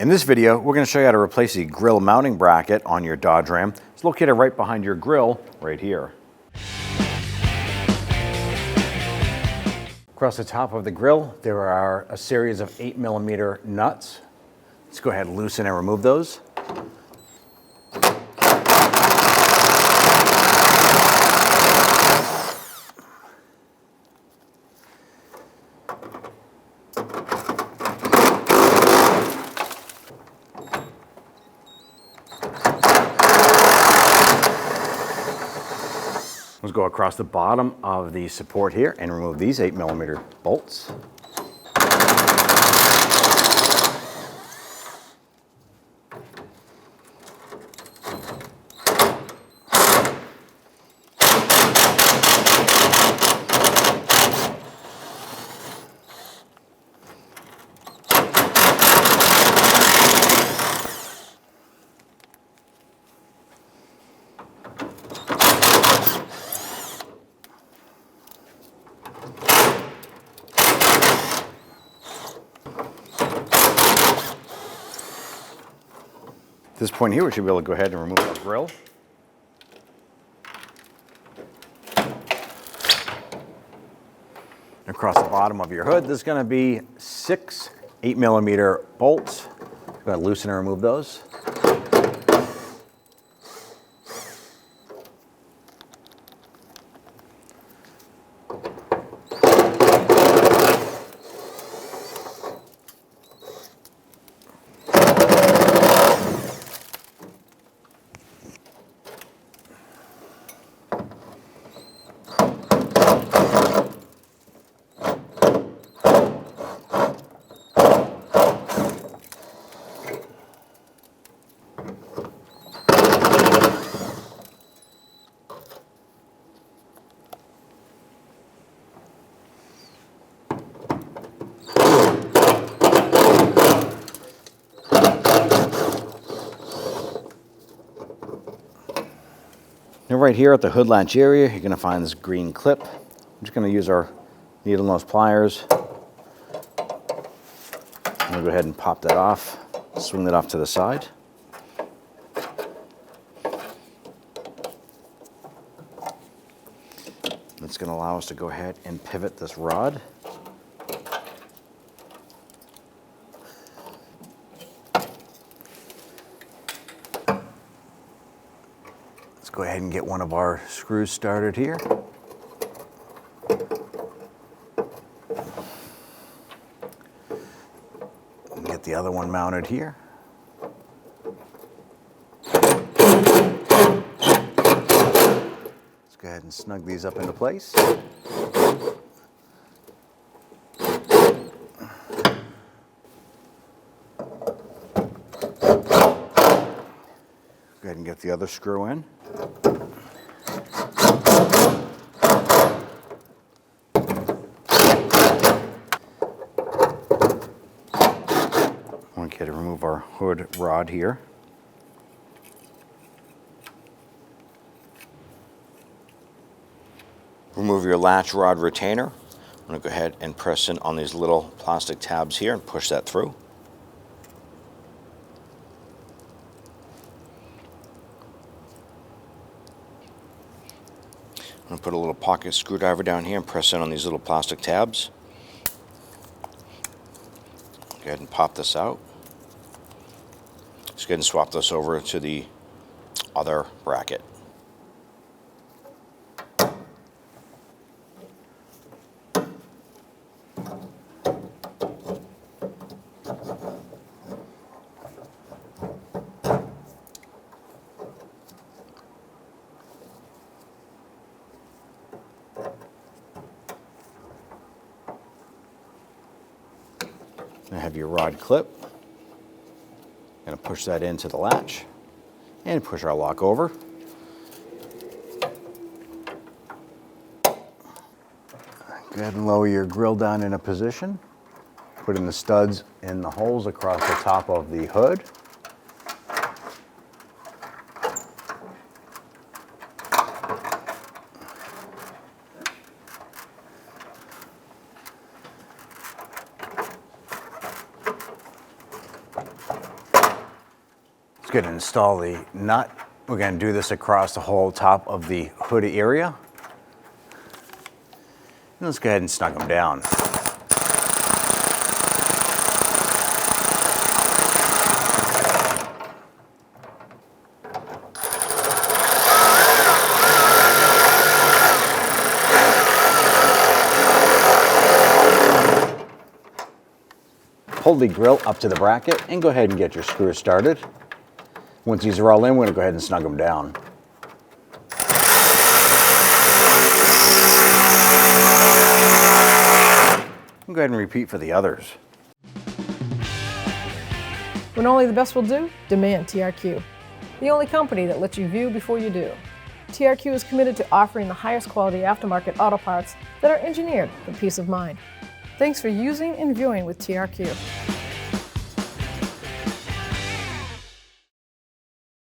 In this video, we're going to show you how to replace the grill mounting bracket on your Dodge Ram. It's located right behind your grill, right here. Across the top of the grill, there are a series of 8mm nuts. Let's go ahead and loosen and remove those. Let's go across the bottom of the support here and remove these 8mm bolts. At this point here, we should be able to go ahead and remove our grill. Across the bottom of your hood, there's going to be 6 8mm bolts. Go ahead and loosen and remove those. Now right here at the hood latch area, you're going to find this green clip. I'm just going to use our needle nose pliers. I'm going to go ahead and pop that off, swing that off to the side. That's going to allow us to go ahead and pivot this rod. Let's go ahead and get one of our screws started here. And get the other one mounted here. Let's go ahead and snug these up into place. Go ahead and get the other screw in. Okay, to remove our hood rod here. Remove your latch rod retainer. I'm going to go ahead and press in on these little plastic tabs here and push that through. I'm going to put a little pocket screwdriver down here and press in on these little plastic tabs. Go ahead and pop this out. Just go ahead and swap this over to the other bracket. I have your rod clip. Going to push that into the latch and push our lock over. Go ahead and lower your grill down in a position. Put in the studs in the holes across the top of the hood. going to install the nut. We're going to do this across the whole top of the hood area. And let's go ahead and snug them down. Hold the grill up to the bracket and go ahead and get your screws started. Once these are all in, we're going to go ahead and snug them down. Go ahead and repeat for the others. When only the best will do, demand TRQ. The only company that lets you view before you do. TRQ is committed to offering the highest quality aftermarket auto parts that are engineered for peace of mind. Thanks for using and viewing with TRQ.